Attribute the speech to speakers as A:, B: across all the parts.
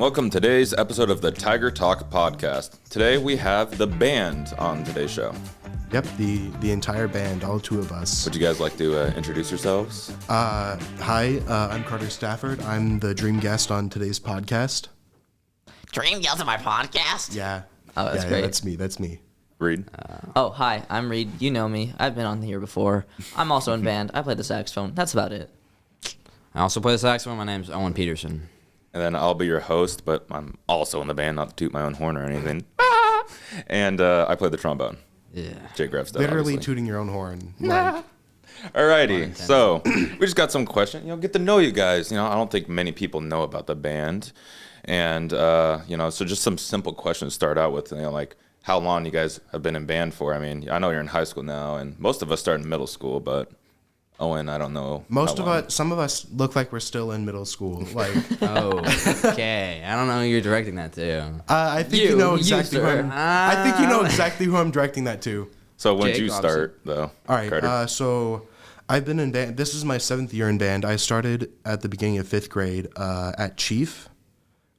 A: welcome to today's episode of the Tiger Talk podcast. Today we have the band on today's show.
B: Yep, the entire band, all two of us.
A: Would you guys like to introduce yourselves?
B: Hi, I'm Carter Stafford. I'm the dream guest on today's podcast.
C: Dream guest on my podcast?
B: Yeah.
C: Oh, that's great.
B: Yeah, that's me.
A: Reed?
C: Hi, I'm Reed. You know me. I've been on here before. I'm also in band. I play the saxophone. That's about it.
D: I also play the saxophone. My name's Owen Peterson.
A: And then I'll be your host, but I'm also in the band, not to toot my own horn or anything. And I play the trombone.
D: Yeah.
A: Jake Grevstad,
B: Literally
A: obviously.
B: tooting your own horn.
A: Alrighty, so we just got some questions. Get to know you guys. I don't think many people know about the band. And, so just some simple questions to start out with, like how long you guys have been in band for. I mean, I know you're in high school now, and most of us start in middle school, but Owen, I don't know.
B: Some of us look like we're still in middle school. Like,
D: Oh, okay. I don't know who you're directing that to.
B: I think you know exactly who
C: sir.
B: I think you know exactly who I'm directing that to.
A: So when did
D: Jake,
A: you start, though?
B: All right,
A: Carter?
B: so I've been in band. This is my 7th year in band. I started at the beginning of 5th grade at Chief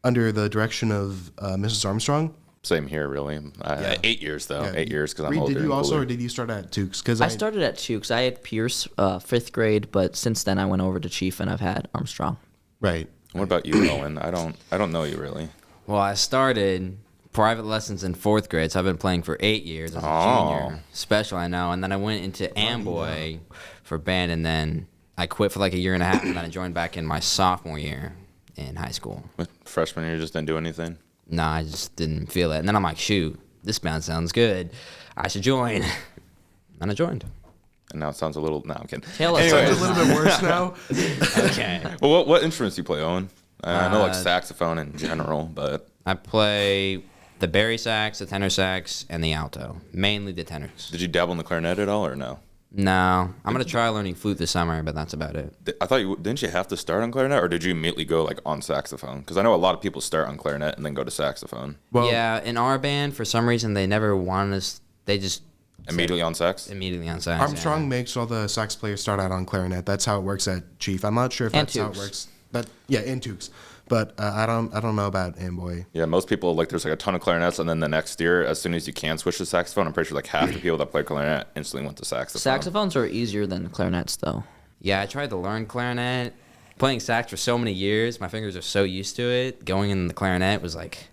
B: under the direction of Mrs. Armstrong.
A: Same here, really. 8 years, though.
B: Yeah.
A: 8 years, because I'm
B: Reed,
A: older.
B: did you
A: and
B: also,
A: cooler.
B: or did you start at Tukes? Because
C: I started at Tukes. I had Pierce 5th grade, but since then I went over to Chief and I've had Armstrong.
B: Right.
A: What about you, Owen? I don't know you really.
D: Well, I started private lessons in 4th grade, so I've been playing for 8 years as a junior. Special, I know. And then I went into Amboy for band, and then I quit for like a year and a half, and then I joined back in my sophomore year in high school.
A: What, freshman year, just didn't do anything?
D: Nah, I just didn't feel it. And then I'm like, shoot, this band sounds good. I should join. And I joined.
A: And now it sounds a little... No, I'm kidding.
C: Tell us.
A: Anyways.
B: It's a little bit worse now.
D: Okay.
A: Well, what instruments do you play, Owen? I know like saxophone in general, but...
D: I play the bari sax, the tenor sax, and the alto. Mainly the tenors.
A: Did you dabble in the clarinet at all, or no?
D: No, I'm gonna try learning flute this summer, but that's about it.
A: I thought didn't you have to start on clarinet, or did you immediately go like on saxophone? Because I know a lot of people start on clarinet and then go to saxophone.
B: Well,
D: Yeah, in our band, for some reason, they never wanted us. They just
A: Immediately on sax?
D: immediately on sax.
B: Armstrong makes all the sax players start out on clarinet. That's how it works at Chief. I'm not sure if
C: And
B: that's how it
C: Tukes.
B: works. In Tukes. But I don't know about Amboy.
A: Yeah, most people, like, there's like a ton of clarinets, and then the next year, as soon as you can switch to saxophone, I'm pretty sure like half the people that play clarinet instantly went to saxophone.
C: Saxophones are easier than clarinets, though.
D: Yeah, I tried to learn clarinet. Playing sax for so many years, my fingers are so used to it. Going in the clarinet was like.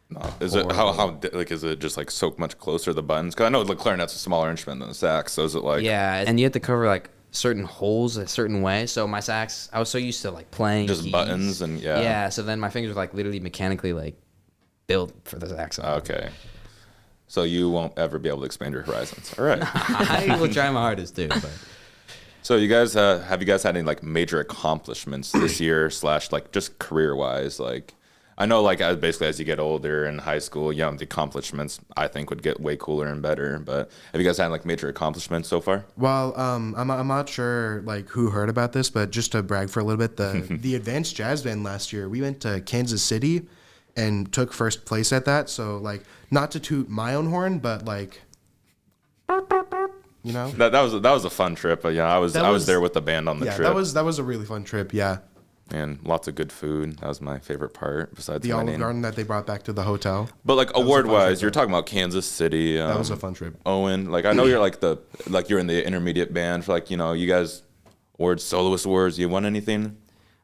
A: No. Is it how like is it just like so much closer to the buttons? Because I know the clarinet's a smaller instrument than the sax, so is it like
D: Yeah, and you have to cover like certain holes a certain way. So my sax, I was so used to like playing
A: just
D: keys.
A: buttons and yeah?
D: Yeah, so then my fingers were like literally mechanically like built for the saxophone.
A: Okay. So you won't ever be able to expand your horizons. All right.
D: I will try my hardest too. But.
A: So you guys have you guys had any like major accomplishments this year / like just career wise? Like I know like basically as you get older in high school, the accomplishments I think would get way cooler and better. But have you guys had like major accomplishments so far?
B: Well, I'm not sure like who heard about this, but just to brag for a little bit, the advanced jazz band last year, we went to Kansas City and took first place at that. So like not to toot my own horn, but like
A: That was a fun trip. But I was there with the band on the trip.
B: that was a really fun trip. Yeah.
A: And lots of good food. That was my favorite part besides
B: The Olive
A: winning.
B: Garden that they brought back to the hotel.
A: But like
B: was a fun
A: award wise,
B: trip,
A: you're talking about Kansas City.
B: That was a fun trip.
A: Owen, like I know you're like you're in the intermediate band for like you guys awards, soloist awards. You won anything?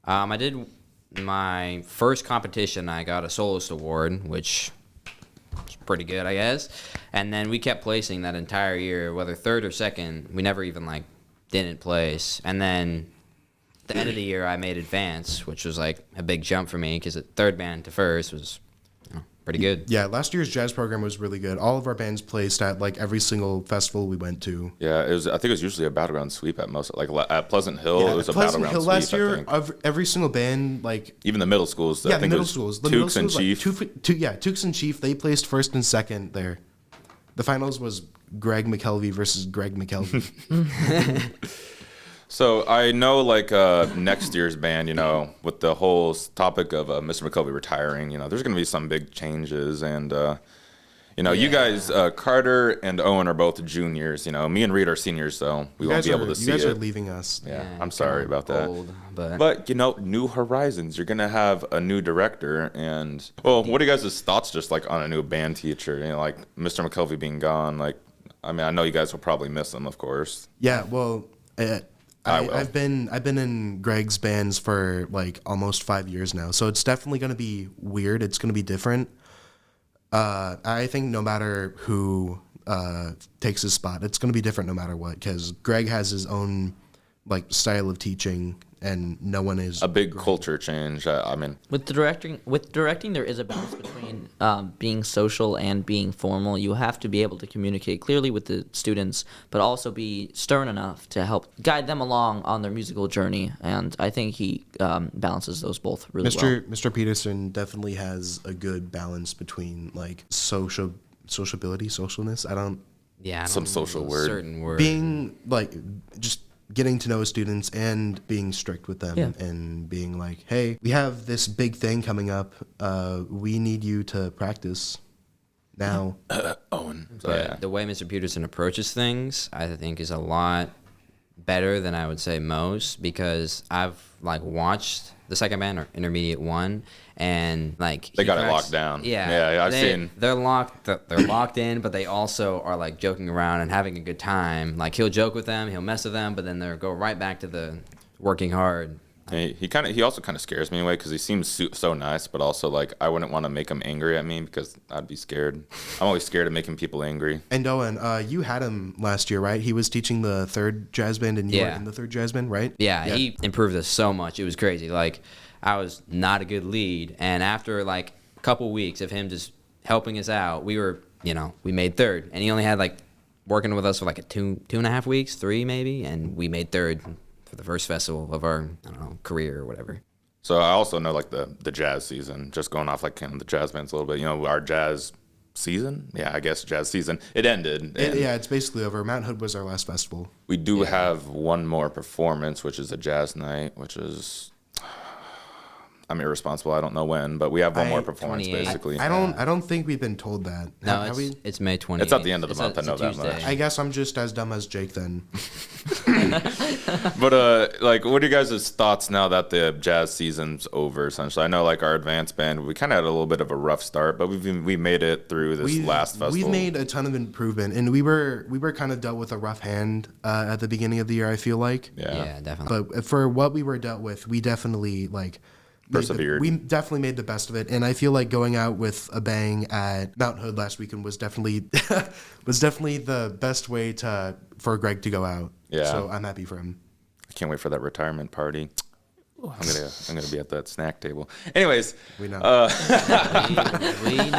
D: I did my first competition. I got a soloist award, which was pretty good, I guess. And then we kept placing that entire year, whether third or second. We never even like didn't place. And then at the end of the year, I made advance, which was like a big jump for me because third band to first was pretty good.
B: Yeah, last year's jazz program was really good. All of our bands placed at like every single festival we went to.
A: Yeah, it was. I think it was usually a battleground sweep at most. Like at Pleasant Hill,
B: Yeah,
A: it was a
B: Pleasant
A: battleground
B: Hill
A: sweep.
B: last year,
A: I think.
B: every single band like
A: Even the middle schools. I
B: yeah,
A: think
B: the
A: it
B: middle
A: was
B: schools. The middle
A: Tukes and
B: schools,
A: Chief.
B: like, Tukes and Chief, they placed first and second there. The finals was Greg McKelvey versus Greg McKelvey.
A: So I know like next year's band, with the whole topic of Mr. McKelvey retiring, there's going to be some big changes. And, You know, you guys, Carter and Owen are both juniors. You know, me and Reed are seniors, so we won't be able to see
B: You guys
A: it.
B: are leaving us.
A: Yeah, I'm sorry about that.
D: Old, but
A: But, you know, new horizons. You're going to have a new director. And, well, what are you guys' thoughts just like on a new band teacher? You know, like Mr. McKelvey being gone. Like, I mean, I know you guys will probably miss him, of course.
B: Yeah, well,
A: I will.
B: I've been in Greg's bands for like almost 5 years now, so it's definitely going to be weird. It's going to be different. I think no matter who takes his spot, it's going to be different no matter what, because Greg has his own like style of teaching, and no one is
A: A big culture change. I mean,
C: With directing, there is a balance between being social and being formal. You have to be able to communicate clearly with the students, but also be stern enough to help guide them along on their musical journey. And I think he balances those both really well.
B: Mr. Peterson definitely has a good balance between like socialness. I don't
D: yeah, I
A: Some
D: don't
A: social
D: know,
A: word.
D: certain word.
B: being like just getting to know students and being strict with them
C: Yeah.
B: and being like, hey, we have this big thing coming up. We need you to practice now.
A: Owen. So,
D: But
A: yeah.
D: the way Mr. Peterson approaches things, I think, is a lot better than I would say most, because I've like watched the second band or intermediate one, and like
A: They
D: he
A: got it
D: cracks-
A: locked down.
D: Yeah,
A: Yeah, I've seen.
D: They're locked. They're locked in, but they also are like joking around and having a good time. Like he'll joke with them, he'll mess with them, but then they'll go right back to the working hard.
A: He also kind of scares me in a way because he seems so nice, but also like I wouldn't want to make him angry at me because I'd be scared. I'm always scared of making people angry.
B: And Owen, you had him last year, right? He was teaching the third jazz band, and you were
D: Yeah.
B: in the third jazz band, right?
D: Yeah, he improved us so much. It was crazy. Like, I was not a good lead, and after like a couple weeks of him just helping us out, we made third, and he only had like working with us for like a 2.5 weeks, 3 maybe, and we made third for the first festival of our career or whatever.
A: So I also know like the jazz season, just going off like kind of the jazz bands a little bit. You know, our jazz season. Yeah, I guess jazz season. It ended. and
B: Yeah, it's basically over. Mount Hood was our last festival.
A: We do have one more performance, which is a jazz night, which is. I'm irresponsible. I don't know when, but we have one more performance
D: 28.
A: basically.
B: I don't think we've been told that.
D: No,
B: Have we?
D: it's May 20th.
A: It's at the end of the month, I know that much.
B: I guess I'm just as dumb as Jake then.
A: But like, what are you guys' thoughts now that the jazz season's over? Essentially, I know like our advanced band, we kind of had a little bit of a rough start, but we made it through this last festival.
B: We've made a ton of improvement, and we were kind of dealt with a rough hand at the beginning of the year. I feel like,
D: Yeah, definitely.
B: but for what we were dealt with, we definitely like
A: Persevered.
B: we definitely made the best of it, and I feel like going out with a bang at Mount Hood last weekend was definitely the best way for Greg to go out.
A: Yeah.
B: So I'm happy for him.
A: I can't wait for that retirement party. I'm gonna be at that snack table. Anyways,
B: We know.
D: we know.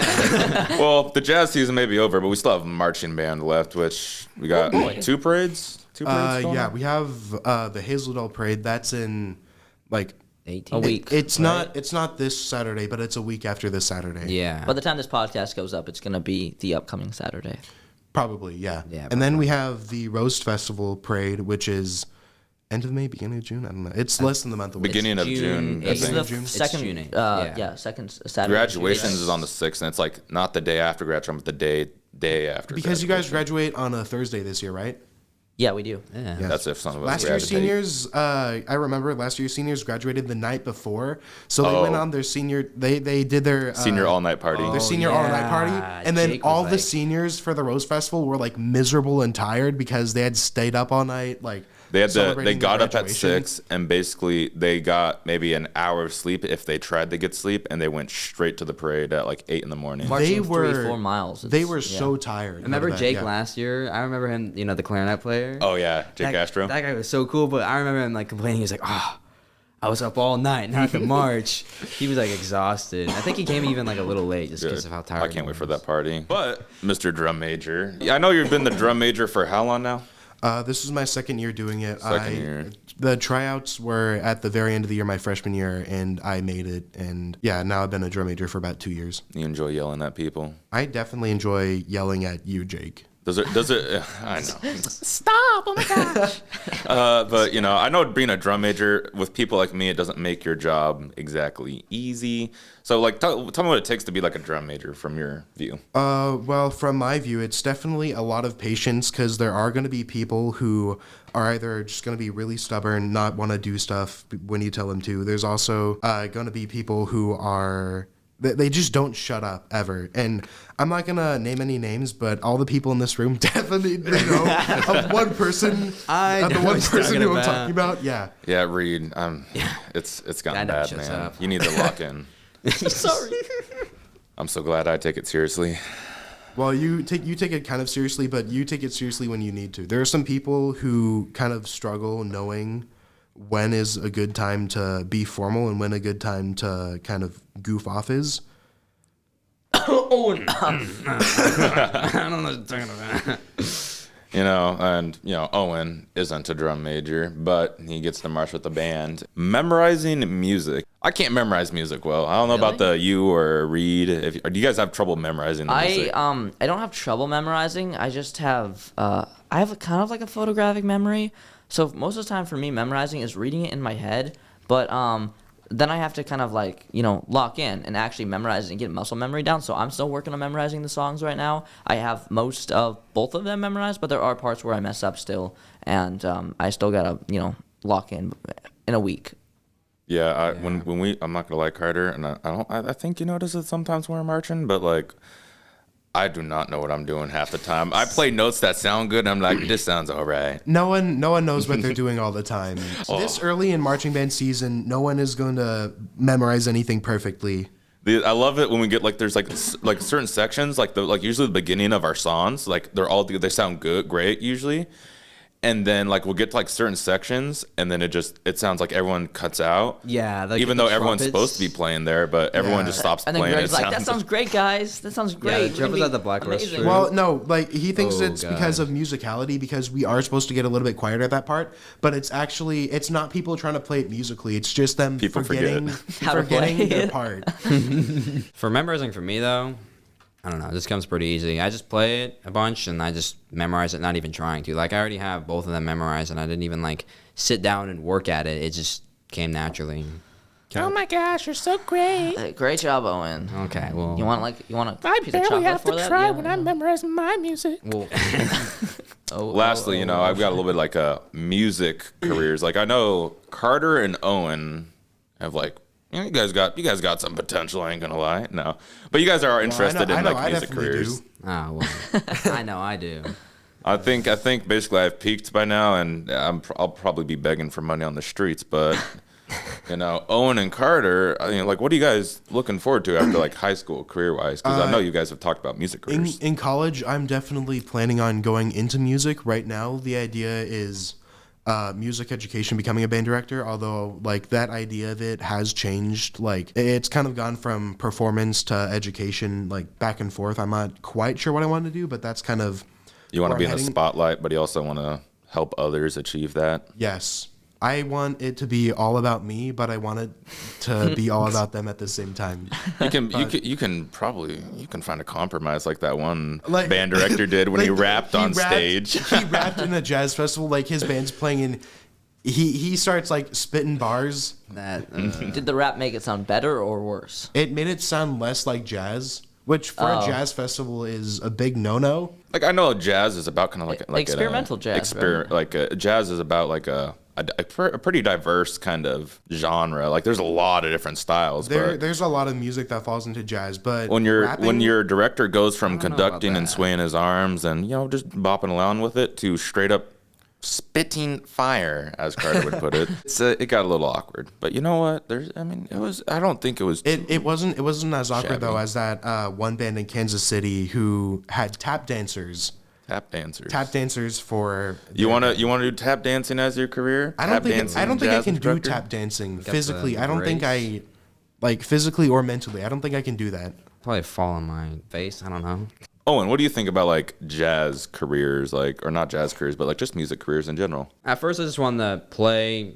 A: well, the jazz season may be over, but we still have marching band left, which we got two parades. Going
B: Yeah,
A: on?
B: we have the Hazeldale Parade. That's in like
D: 18.
C: A week.
B: It's not this Saturday, but it's a week after this Saturday.
D: Yeah.
C: By the time this podcast goes up, it's going to be the upcoming Saturday.
B: Probably, yeah.
D: Yeah,
B: And then we have the Roast Festival Parade, which is end of May, beginning of June. I don't know. It's less than the month away.
A: Beginning of June. I
D: It's
A: think.
C: the
B: June?
C: second,
D: June 8th,
C: yeah, second Saturday.
A: Graduations is on the 6th, and it's like not the day after graduation, but the day after.
B: Because you guys
A: graduation.
B: graduate on a Thursday this year, right?
C: Yeah, we do.
D: Yeah.
B: Yeah.
A: That's if some of us
B: Last year's
A: graduate.
B: seniors, I remember last year's seniors graduated the night before, so they went on their senior. They did their
A: Senior all night party.
B: their senior
D: Oh,
B: all night party,
D: yeah.
B: and then
D: Jake was
B: all the
D: like-
B: seniors for the Rose Festival were like miserable and tired because they had stayed up all night, like
A: They
B: celebrating
A: got
B: their
A: up at
B: graduation.
A: 6, and basically they got maybe an hour of sleep if they tried to get sleep, and they went straight to the parade at like 8 in the morning.
C: Marching
B: They were
C: 3-4 miles.
B: They
C: It's-
B: were
C: yeah.
B: so tired.
D: Remember
B: that,
D: Jake
B: yeah.
D: last year? I remember him, the clarinet player.
A: Oh yeah, Jake
D: that,
A: Castro.
D: That guy was so cool, but I remember him like complaining. He was like, I was up all night, not to march. He was like exhausted. I think he came even like a little late just because of how tired
A: I can't
D: he
A: wait for
D: was.
A: that party. But Mr. Drum Major, yeah, I know you've been the drum major for how long now?
B: This is my second year doing it.
A: Second year.
B: The tryouts were at the very end of the year, my freshman year, and I made it. And yeah, now I've been a drum major for about 2 years.
A: You enjoy yelling at people.
B: I definitely enjoy yelling at you, Jake.
A: Does it? I know.
D: Stop! Oh my gosh!
A: But I know being a drum major with people like me, it doesn't make your job exactly easy. So like, tell me what it takes to be like a drum major from your view.
B: Well, from my view, it's definitely a lot of patience because there are going to be people who are either just going to be really stubborn, not want to do stuff when you tell them to. There's also going to be people who are they just don't shut up ever. And I'm not going to name any names, but all the people in this room definitely know of one person. The one person who I'm talking about. Yeah.
A: Yeah, Reed. It's gotten bad, man.
D: Up.
A: You need to lock in.
C: Sorry.
A: I'm so glad I take it seriously.
B: Well, you take it kind of seriously, but you take it seriously when you need to. There are some people who kind of struggle knowing when is a good time to be formal and when a good time to kind of goof off is.
D: Owen. I don't know what you're talking about.
A: Owen isn't a drum major, but he gets to march with the band. Memorizing music. I can't memorize music well. I don't know about you or Reed. Do you guys have trouble memorizing the music?
C: I don't have trouble memorizing. I just have I have kind of like a photographic memory. So most of the time for me, memorizing is reading it in my head. But then I have to kind of like, lock in and actually memorize it and get muscle memory down. So I'm still working on memorizing the songs right now. I have most of both of them memorized, but there are parts where I mess up still. And I still got to, lock in a week.
A: Yeah, when I'm not gonna lie, Carter, and I think you notice it sometimes when we're marching, but like, I do not know what I'm doing half the time. I play notes that sound good, and I'm like, this sounds all right.
B: No one knows what they're doing all the time. This early in marching band season, no one is going to memorize anything perfectly.
A: I love it when we get there's certain sections usually the beginning of our songs, they sound great usually. And then we'll get to certain sections, and then it sounds like everyone cuts out.
D: Yeah,
A: even though everyone's supposed to be playing there, but everyone just stops
C: and
A: playing.
C: And then Greg's like, "That sounds great, guys. That sounds great."
D: Yeah, the trumpet's at the Black Rose Tree.
B: Well, no, he thinks it's because of musicality, because we are supposed to get a little bit quieter at that part. But it's not people trying to play it musically. It's just them forgetting their part.
D: For memorizing for me though, I don't know. This comes pretty easy. I just play it a bunch and I just memorize it, not even trying to. I already have both of them memorized, and I didn't even sit down and work at it. It just came naturally.
E: Oh my gosh, you're so great!
C: Great job, Owen.
D: Okay, well,
C: you want a
E: I
C: piece of
E: barely
C: chocolate
E: have
C: for
E: to
C: that?
E: try when I'm memorizing my music.
D: well,
A: Lastly, I've got a little bit music careers. I know Carter and Owen have you guys got some potential. I ain't gonna lie, no, but you guys are interested in music careers.
D: oh well, I know I do.
A: I think basically I've peaked by now, and I'll probably be begging for money on the streets. But Owen and Carter, what are you guys looking forward to after high school career wise? Because I know you guys have talked about music careers.
B: In college, I'm definitely planning on going into music. Right now, the idea is music education, becoming a band director, although that idea of it has changed. It's kind of gone from performance to education, back and forth. I'm not quite sure what I want to do, but that's kind of
A: you want to be in the spotlight, but you also want to help others achieve that.
B: Yes, I want it to be all about me, but I want it to be all about them at the same time.
A: You can find a compromise like that one band director did when he rapped on stage.
B: He rapped in a jazz festival, his band's playing, and he starts spitting bars.
C: Did the rap make it sound better or worse?
B: It made it sound less like jazz, which for a jazz festival is a big no-no.
A: I know jazz is about kind of like
C: experimental jazz.
A: Jazz is about a pretty diverse kind of genre. There's a lot of different styles.
B: There's a lot of music that falls into jazz, but
A: when your director goes from conducting and swaying his arms and just bopping along with it to straight up spitting fire, as Carter would put it, it got a little awkward. But you know what? I don't think it was.
B: It wasn't as awkward
A: shabby.
B: though as that one band in Kansas City who had tap dancers.
A: Tap dancers
B: for
A: you want to do tap dancing as your career?
B: I don't think I can do tap dancing physically. I don't think I physically or mentally. I don't think I can do that.
D: Probably fall on my face. I don't know.
A: Owen, what do you think about jazz careers, or not jazz careers, but just music careers in general?
D: At first, I just wanted to play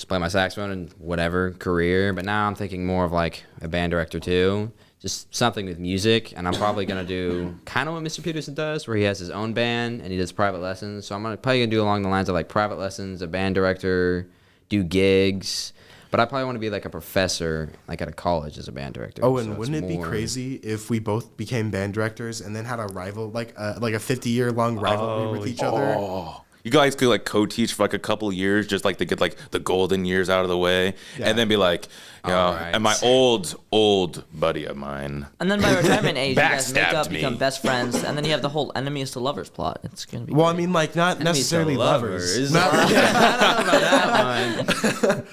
D: my saxophone and whatever career, but now I'm thinking more of a band director too. just something with music. And I'm probably gonna do kind of what Mr. Peterson does, where he has his own band and he does private lessons. So I'm probably gonna do along the lines of like private lessons, a band director, do gigs. But I probably want to be like a professor, like at a college as a band director.
B: Oh, and
D: So
B: wouldn't it be crazy if we both became band directors and then had a rival, like a 50-year-long rivalry with each other?
A: Oh. You guys could like co-teach for like a couple years, just like to get like the golden years out of the way, and then be like, you know,
D: right.
A: and my old buddy of mine.
C: And then by retirement age, you guys make
A: Backstabbed
C: up,
A: me.
C: become best friends, and then you have the whole enemies to lovers plot. It's gonna be.
B: Well, I
C: great.
B: mean, like not necessarily lovers.
D: I don't know about that one.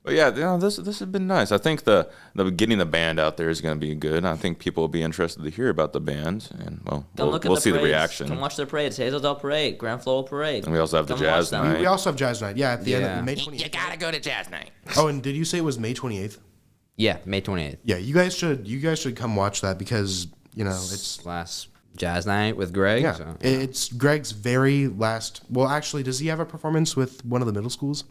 A: But yeah, you know, this has been nice. I think the getting the band out there is going to be good. I think people will be interested to hear about the band, and well,
C: Come look at
A: we'll
C: the
A: see the
C: parades.
A: reaction.
C: Come watch the parades. Hazeldale Parade, Grand Floral Parade.
A: And we also have the
C: Come
A: jazz
C: watch them.
A: night.
B: We also have Jazz Night. Yeah, at the end
D: Yeah.
B: of May 28th.
F: You gotta go to jazz night.
B: Oh, and did you say it was May 28th?
D: Yeah, May 28th.
B: Yeah, you guys should come watch that because, you know, it's
D: Last jazz night with Greg.
B: yeah,
D: So,
B: it's Greg's very last. Well, actually, does he have a performance with one of the middle schools?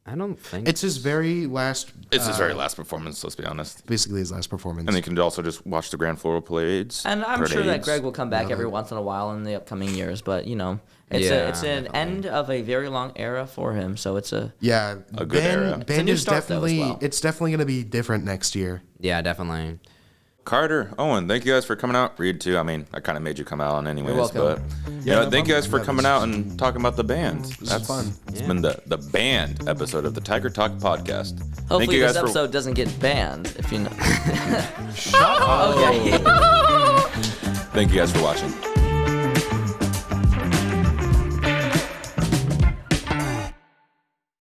D: I don't think
B: It's his very last.
A: It's his very last performance. Let's be honest.
B: Basically, his last performance.
A: And you can also just watch the Grand Floral Parades.
C: And I'm sure that
A: parades.
C: Greg will come back every once in a while in the upcoming years. But you know, it's
D: Yeah,
C: it's an end of a very long era for him. So it's a
B: Yeah,
A: A good era.
C: It's a
B: Band
C: new
B: is
C: start, though, as
B: definitely
C: well.
B: it's definitely gonna be different next year.
D: yeah, definitely.
A: Carter, Owen, thank you guys for coming out. Reed too. I mean, I kind of made you come out on anyways,
C: welcome.
A: but
B: Yeah, no
A: thank you guys for
B: problem.
A: coming out and talking about the band. That's
B: fun.
A: It's been the band episode of the Tiger Talk podcast. Thank
C: hopefully
A: you
C: this
A: guys
C: episode doesn't get banned. If you know.
B: Shut up.
C: Okay.
A: Thank you guys for watching.